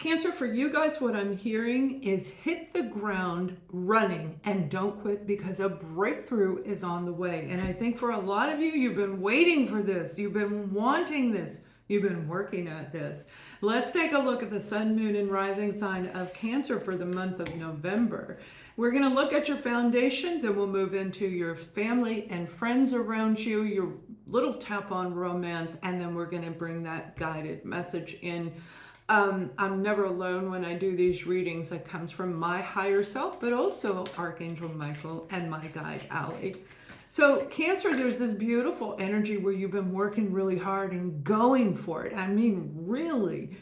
Cancer, for you guys, what I'm hearing is hit the ground running and don't quit, because a breakthrough is on the way. And I think for a lot of you, you've been waiting for this. You've been wanting this. You've been working at this. Let's take a look at the sun, moon, and rising sign of Cancer for the month of November. We're going to look at your foundation, then we'll move into your family and friends around you, your little tap on romance, and then we're going to bring that guided message in. I'm never alone when I do these readings. It comes from my higher self, but also Archangel Michael and my guide, Allie. So Cancer, there's this beautiful energy where you've been working really hard and going for it. I mean, really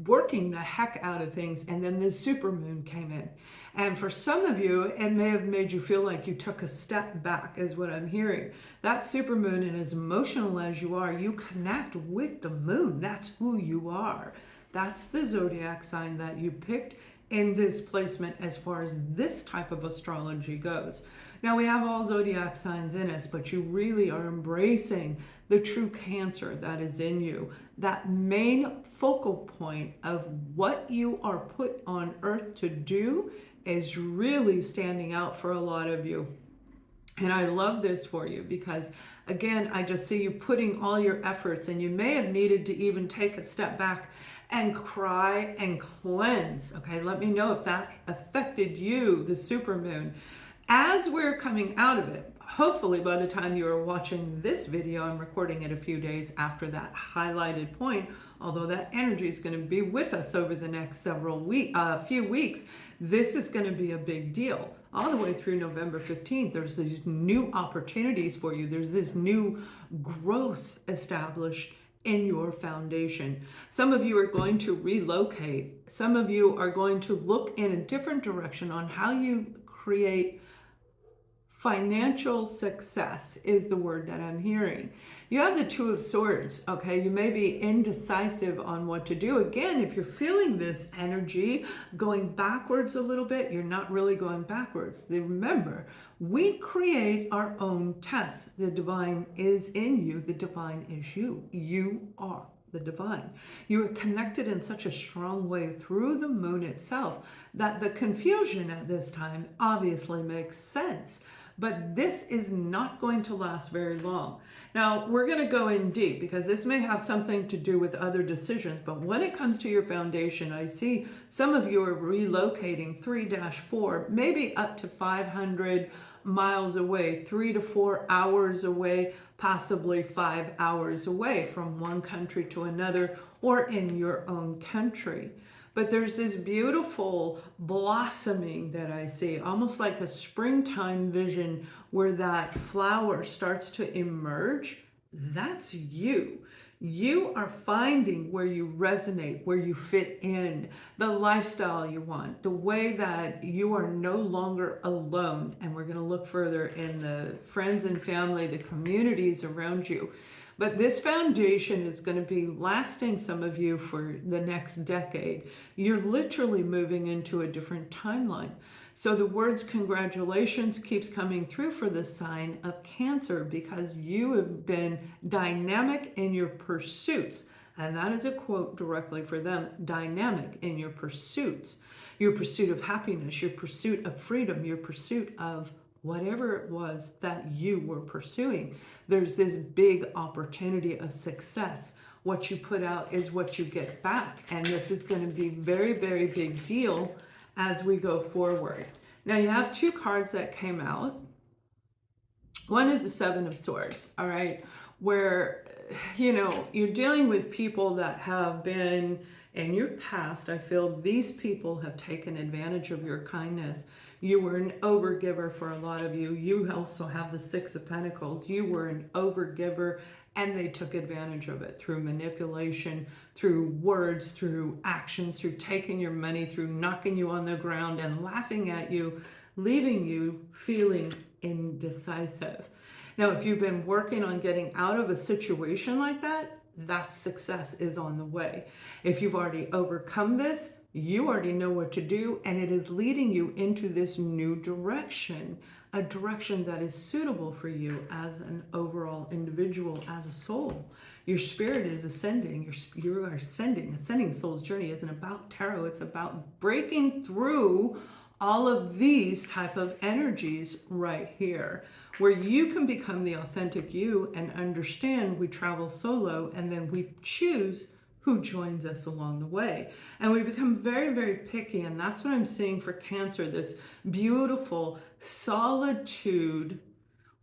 working the heck out of things. And then this supermoon came in. And for some of you, it may have made you feel like you took a step back, is what I'm hearing. That supermoon, and as emotional as you are, you connect with the moon. That's who you are. That's the zodiac sign that you picked in this placement as far as this type of astrology goes. Now, we have all zodiac signs in us, but you really are embracing the true Cancer that is in you. That main focal point of what you are put on earth to do is really standing out for a lot of you. And I love this for you because, again, I just see you putting all your efforts, and you may have needed to even take a step back and cry and cleanse. Okay, let me know if that affected you, the supermoon. As we're coming out of it, hopefully by the time you are watching this video, I'm recording it a few days after that highlighted point, although that energy is going to be with us over the next few weeks. This is going to be a big deal. All the way through November 15th, there's these new opportunities for you. There's this new growth established in your foundation. Some of you are going to relocate. Some of you are going to look in a different direction on how you create financial success, is the word that I'm hearing. You have the Two of Swords, okay? You may be indecisive on what to do. Again, if you're feeling this energy going backwards a little bit, you're not really going backwards. Remember, we create our own tests. The divine is in you. The divine is you. You are the divine. You are connected in such a strong way through the moon itself that the confusion at this time obviously makes sense. But this is not going to last very long. Now, we're going to go in deep because this may have something to do with other decisions. But when it comes to your foundation, I see some of you are relocating 3-4, maybe up to 500 miles away, 3 to 4 hours away, possibly 5 hours away from one country to another, or in your own country. But there's this beautiful blossoming that I see, almost like a springtime vision where that flower starts to emerge. That's you. You are finding where you resonate, where you fit in, the lifestyle you want, the way that you are no longer alone. And we're going to look further in the friends and family, the communities around you. But this foundation is going to be lasting, some of you, for the next decade. You're literally moving into a different timeline. So the words congratulations keeps coming through for the sign of Cancer, because you have been dynamic in your pursuits. And that is a quote directly for them: dynamic in your pursuits. Your pursuit of happiness, your pursuit of freedom, your pursuit of whatever it was that you were pursuing. There's this big opportunity of success. What you put out is what you get back. And this is going to be very, very big deal as we go forward. Now, you have two cards that came out. One is the Seven of Swords, all right, where, you know, you're dealing with people that have been in your past. I feel these people have taken advantage of your kindness. You were an overgiver for a lot of you. You also have the Six of Pentacles. You were an overgiver, and they took advantage of it through manipulation, through words, through actions, through taking your money, through knocking you on the ground and laughing at you, leaving you feeling indecisive. Now, if you've been working on getting out of a situation like that, that success is on the way. If you've already overcome this, you already know what to do, and it is leading you into this new direction a direction that is suitable for you as an overall individual, as a soul. Your spirit is ascending. You are ascending. Ascending soul's journey isn't about tarot. It's about breaking through all of these type of energies right here, where you can become the authentic you and understand we travel solo, and then we choose who joins us along the way. And we become very, very picky. And that's what I'm seeing for Cancer, this beautiful solitude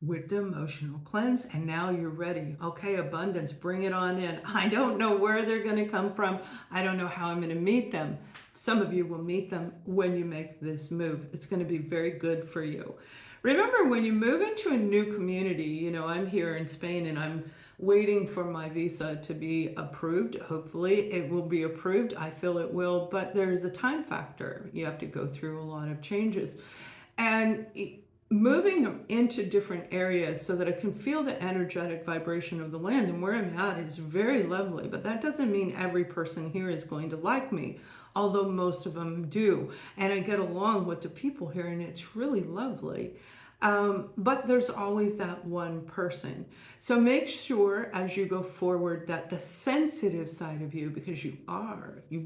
with the emotional cleanse. And now you're ready. Okay, abundance, bring it on in. I don't know where they're going to come from. I don't know how I'm going to meet them. Some of you will meet them when you make this move. It's going to be very good for you. Remember, when you move into a new community, you know, I'm here in Spain and I'm waiting for my visa to be approved. Hopefully it will be approved. I feel it will, but there's a time factor. You have to go through a lot of changes. And moving into different areas so that I can feel the energetic vibration of the land, and where I'm at is very lovely, but that doesn't mean every person here is going to like me, although most of them do. And I get along with the people here and it's really lovely. But there's always that one person. So make sure as you go forward that the sensitive side of you, because you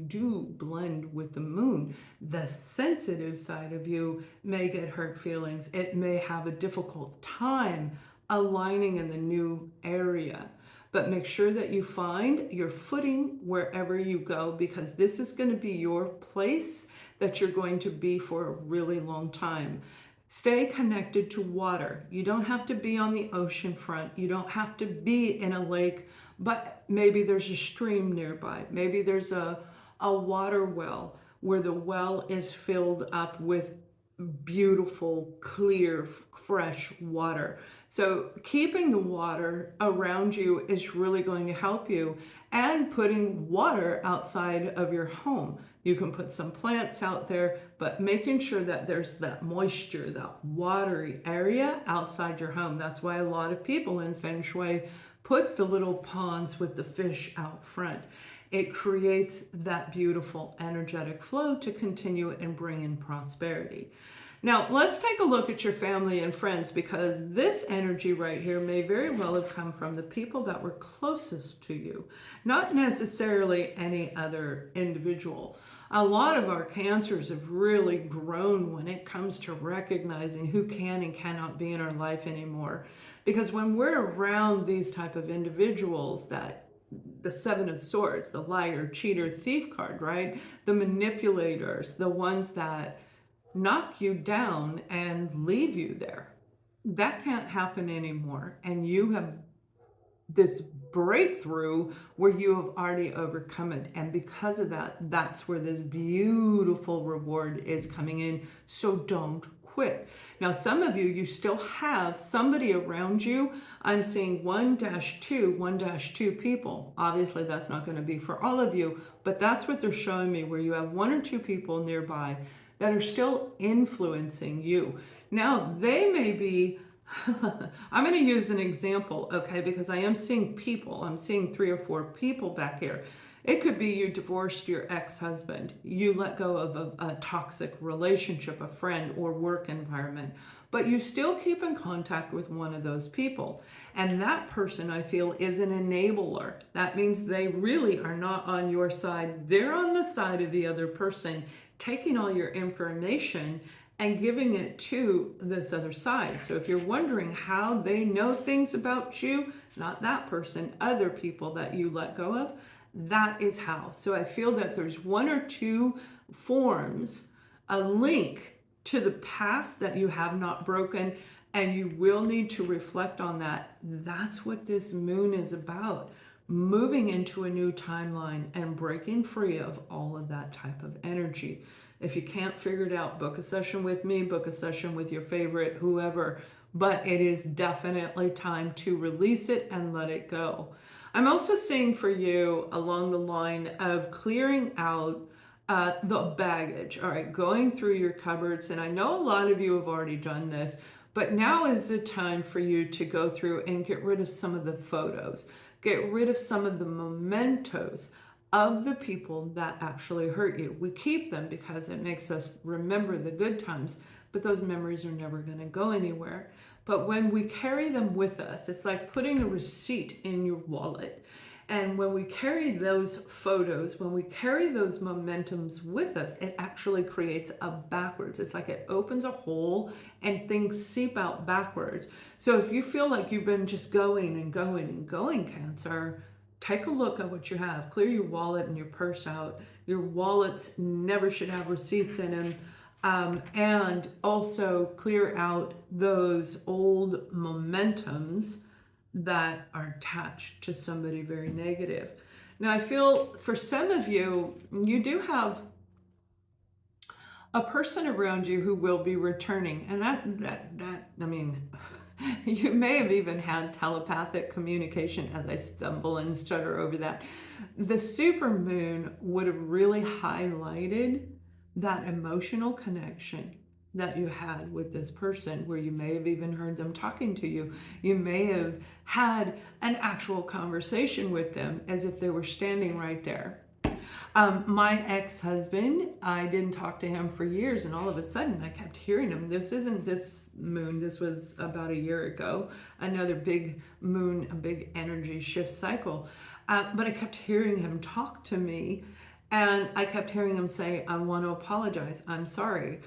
do blend with the moon, the sensitive side of you may get hurt feelings. It may have a difficult time aligning in the new area. But make sure that you find your footing wherever you go, because this is going to be your place that you're going to be for a really long time. Stay connected to water. You don't have to be on the ocean front. You don't have to be in a lake, but maybe there's a stream nearby. Maybe there's a water well where the well is filled up with beautiful, clear, fresh water. So keeping the water around you is really going to help you, and putting water outside of your home. You can put some plants out there, but making sure that there's that moisture, that watery area outside your home. That's why a lot of people in Feng Shui put the little ponds with the fish out front. It creates that beautiful energetic flow to continue and bring in prosperity. Now, let's take a look at your family and friends, because this energy right here may very well have come from the people that were closest to you, not necessarily any other individual. A lot of our Cancers have really grown when it comes to recognizing who can and cannot be in our life anymore. Because when we're around these type of individuals, that the Seven of Swords, the liar, cheater, thief card, right? The manipulators, the ones that knock you down and leave you there. That can't happen anymore. And you have this breakthrough where you have already overcome it. And because of that, that's where this beautiful reward is coming in. So don't quit. Now, some of you, you still have somebody around you. I'm seeing 1-2 people. Obviously, that's not going to be for all of you, but that's what they're showing me, where you have 1 or 2 people nearby that are still influencing you. Now, they may be, I'm going to use an example, okay, because I am seeing people. I'm seeing 3 or 4 people back here. It could be you divorced your ex-husband. You let go of a toxic relationship, a friend or work environment, but you still keep in contact with one of those people. And that person, I feel, is an enabler. That means they really are not on your side. They're on the side of the other person, taking all your information and giving it to this other side. So if you're wondering how they know things about you, not that person, other people that you let go of, that is how. So I feel that there's 1 or 2 forms, a link to the past that you have not broken, and you will need to reflect on that. That's what this moon is about. Moving into a new timeline and breaking free of all of that type of energy. If you can't figure it out, book a session with me, book a session with your favorite, whoever, but it is definitely time to release it and let it go. I'm also seeing for you along the line of clearing out the baggage, all right, going through your cupboards. And I know a lot of you have already done this, but now is the time for you to go through and get rid of some of the photos, get rid of some of the mementos of the people that actually hurt you. We keep them because it makes us remember the good times, but those memories are never going to go anywhere. But when we carry them with us, it's like putting a receipt in your wallet. And when we carry those photos, when we carry those momentums with us, it actually creates a backwards. It's like it opens a hole and things seep out backwards. So if you feel like you've been just going and going and going, Cancer, take a look at what you have. Clear your wallet and your purse out. Your wallets never should have receipts in them. And also clear out those old momentums that are attached to somebody very negative. Now, I feel for some of you, you do have a person around you who will be returning. And I mean, you may have even had telepathic communication as I stumble and stutter over that. The supermoon would have really highlighted that emotional connection that you had with this person, where you may have even heard them talking to you. You may have had an actual conversation with them as if they were standing right there. My ex-husband, I didn't talk to him for years, and all of a sudden I kept hearing him. This isn't this moon, this was about a year ago, another big moon, a big energy shift cycle. But I kept hearing him talk to me, and I kept hearing him say, I want to apologize, I'm sorry.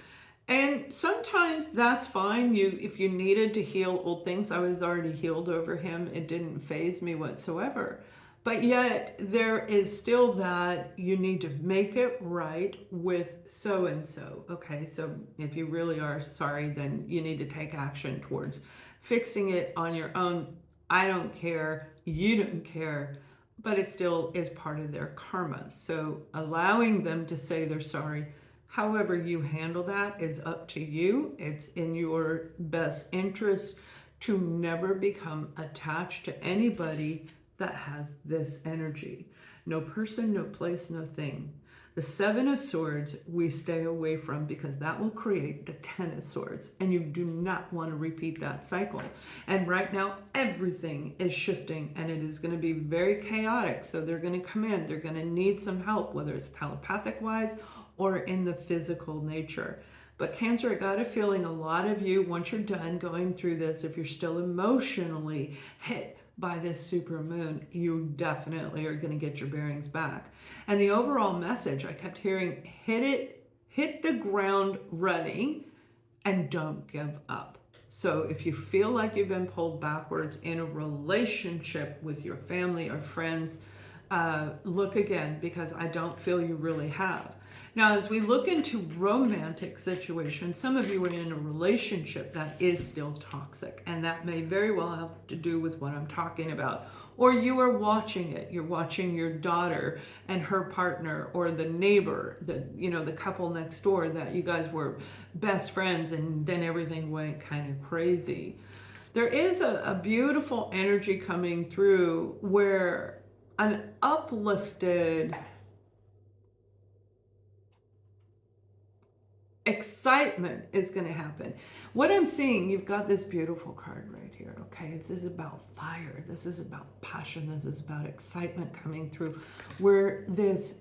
And sometimes that's fine. If you needed to heal old things, I was already healed over him. It didn't faze me whatsoever. But yet there is still that you need to make it right with so-and-so. Okay, so if you really are sorry, then you need to take action towards fixing it on your own. I don't care, you don't care, but it still is part of their karma. So allowing them to say they're sorry, however you handle that is up to you. It's in your best interest to never become attached to anybody that has this energy. No person, no place, no thing. The Seven of Swords we stay away from, because that will create the Ten of Swords, and you do not want to repeat that cycle. And right now everything is shifting, and it is going to be very chaotic. So they're going to come in, they're going to need some help, whether it's telepathic wise or in the physical nature. But Cancer, I got a feeling a lot of you, once you're done going through this, if you're still emotionally hit by this super moon, you definitely are going to get your bearings back. And the overall message I kept hearing, hit the ground running, and don't give up. So if you feel like you've been pulled backwards in a relationship with your family or friends, look again, because I don't feel you really have. Now, as we look into romantic situations, some of you are in a relationship that is still toxic, and that may very well have to do with what I'm talking about. Or you are watching it. You're watching your daughter and her partner, or the neighbor, the couple next door that you guys were best friends, and then everything went kind of crazy. There is a beautiful energy coming through where an uplifted excitement is going to happen. What I'm seeing, you've got this beautiful card right here, okay? This is about fire. This is about passion. This is about excitement coming through, where there's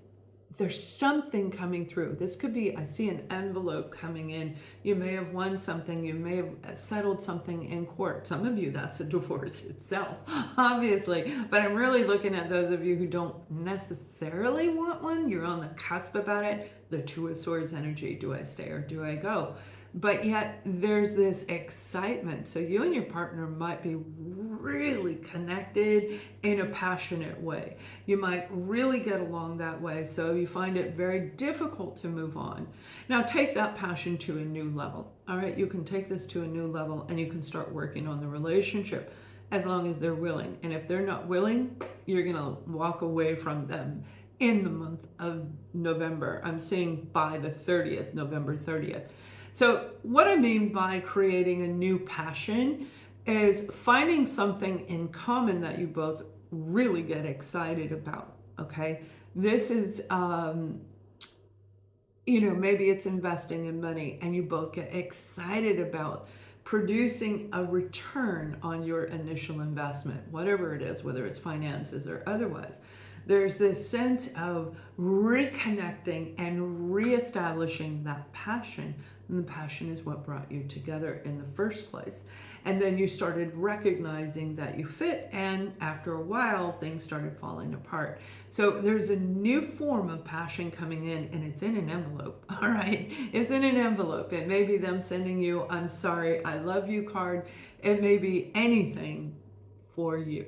something coming through. This could be, I see an envelope coming in. You may have won something. You may have settled something in court. Some of you, that's a divorce itself, obviously. But I'm really looking at those of you who don't necessarily want one. You're on the cusp about it. The Two of Swords energy. Do I stay or do I go? But yet there's this excitement. So you and your partner might be really connected in a passionate way. You might really get along that way. So you find it very difficult to move on. Now take that passion to a new level. All right, you can take this to a new level, and you can start working on the relationship as long as they're willing. And if they're not willing, you're going to walk away from them in the month of November. I'm seeing by the 30th, November 30th. So what I mean by creating a new passion is finding something in common that you both really get excited about, okay? This is, maybe it's investing in money, and you both get excited about producing a return on your initial investment, whatever it is, whether it's finances or otherwise. There's this sense of reconnecting and reestablishing that passion And the passion is what brought you together in the first place. And then you started recognizing that you fit, and after a while, things started falling apart. So there's a new form of passion coming in, and it's in an envelope, all right? It's in an envelope. It may be them sending you, "I'm sorry, I love you" card. It may be anything for you.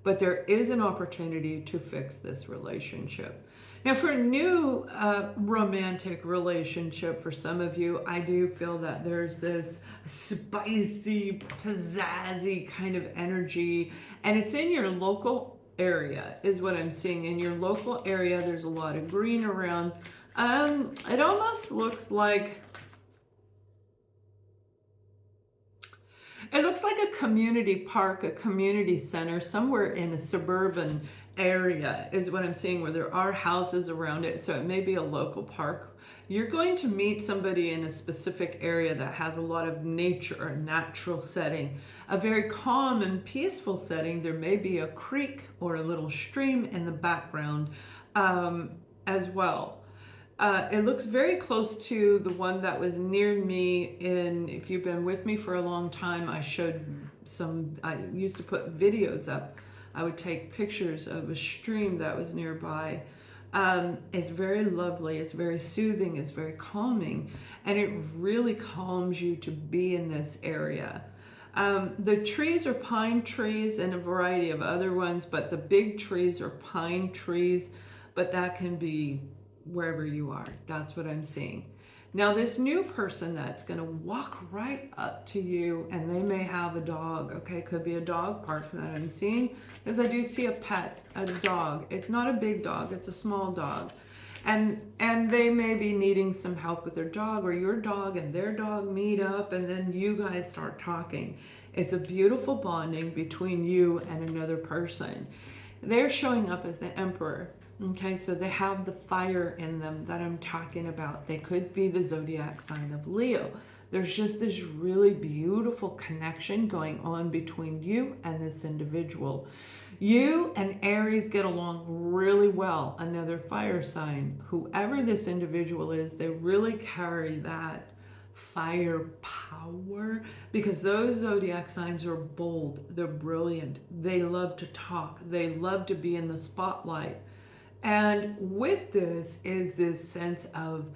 But there is an opportunity to fix this relationship. Now, for a new romantic relationship, for some of you, I do feel that there's this spicy, pizzazzy kind of energy, and it's in your local area, is what I'm seeing. In your local area, there's a lot of green around. It almost looks like a community park, a community center, somewhere in a suburban area is what I'm seeing, where there are houses around it. So it may be a local park. You're going to meet somebody in a specific area that has a lot of nature, a natural setting, a very calm and peaceful setting. There may be a creek or a little stream in the background as well. It looks very close to the one that was near me if you've been with me for a long time, I used to put videos up. I would take pictures of a stream that was nearby. It's very lovely, it's very soothing, it's very calming, and it really calms you to be in this area. The trees are pine trees and a variety of other ones, but the big trees are pine trees, but that can be wherever you are. That's what I'm seeing. Now, this new person that's going to walk right up to you, and they may have a dog, okay? Could be a dog park that I'm seeing, because I do see a pet, a dog. It's not a big dog, it's a small dog. And they may be needing some help with their dog, or your dog and their dog meet up, and then you guys start talking. It's a beautiful bonding between you and another person. They're showing up as the emperor. Okay, so they have the fire in them that I'm talking about. They could be the zodiac sign of Leo. There's just this really beautiful connection going on between you and this individual. You and Aries get along really well, another fire sign. Whoever this individual is, they really carry that fire power, because those zodiac signs are bold, they're brilliant, they love to talk, they love to be in the spotlight. And with this is this sense of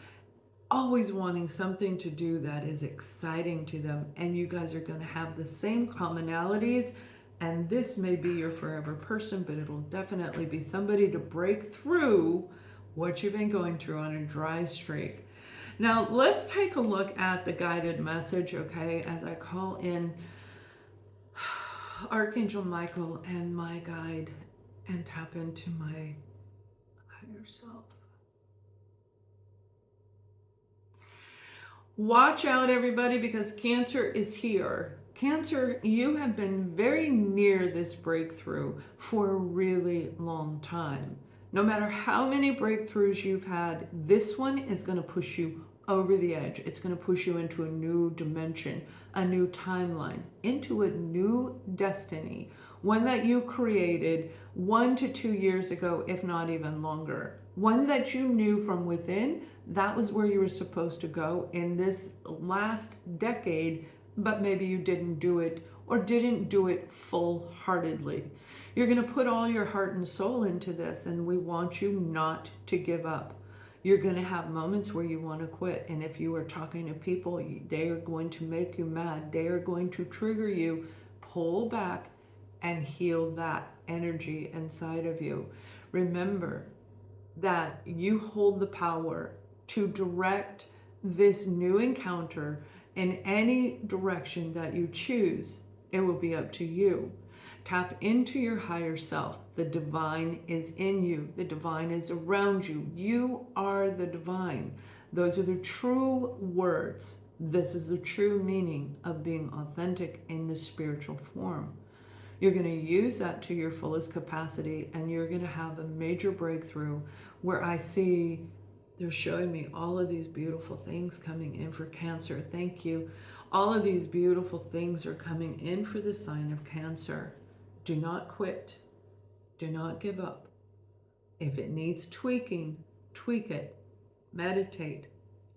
always wanting something to do that is exciting to them. And you guys are going to have the same commonalities. And this may be your forever person, but it'll definitely be somebody to break through what you've been going through on a dry streak. Now, let's take a look at the guided message, okay, as I call in Archangel Michael and my guide and tap into my yourself. Watch out, everybody, because Cancer is here. Cancer, you have been very near this breakthrough for a really long time. No matter how many breakthroughs you've had, this one is going to push you over the edge. It's going to push you into a new dimension, a new timeline, into a new destiny, one that you created 1 to 2 years ago, if not even longer. One that you knew from within, that was where you were supposed to go in this last decade, but maybe you didn't do it, or didn't do it full-heartedly. You're going to put all your heart and soul into this, and we want you not to give up. You're going to have moments where you want to quit, and if you are talking to people, they are going to make you mad. They are going to trigger you. Pull back and heal that energy inside of you. Remember that you hold the power to direct this new encounter in any direction that you choose. It will be up to you. Tap into your higher self. The divine is in you. The divine is around you. You are the divine. Those are the true words. This is the true meaning of being authentic in the spiritual form. You're going to use that to your fullest capacity, and you're going to have a major breakthrough where I see they're showing me all of these beautiful things coming in for Cancer. Thank you. All of these beautiful things are coming in for the sign of Cancer. Do not quit. Do not give up. If it needs tweaking, tweak it. Meditate.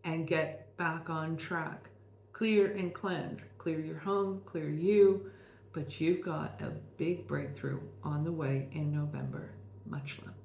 and get back on track. Clear and cleanse. Clear your home, clear you, but you've got a big breakthrough on the way in November. Much love.